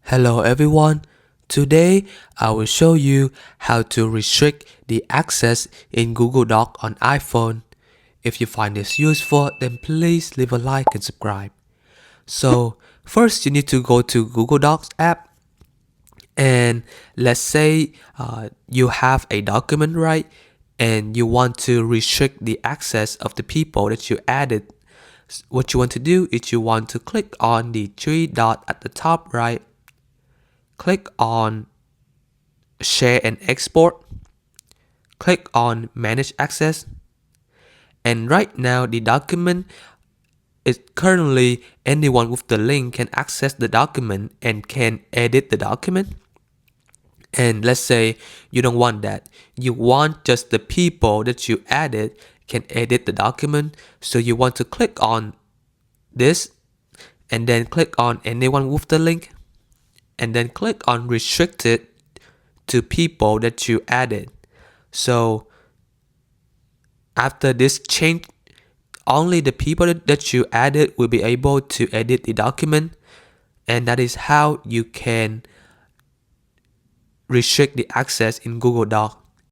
Hello everyone, today I will show you how to restrict the access in Google Doc on iPhone. If you find this useful, then please leave a like and subscribe. So first you need to go to Google Docs app, and let's say you have a document, right? And you want to restrict the access of the people that you added. What you want to do is you want to click on the three dot at the top right. Click on Share and Export. Click on Manage Access. And right now the document is currently anyone with the link can access the document and can edit the document. And let's say you don't want that. You want just the people that you added can edit the document. So you want to click on this and then click on anyone with the link and then click on restricted to people that you added. So after this change, only the people that you added will be able to edit the document, and that is how you can restrict the access in Google Docs.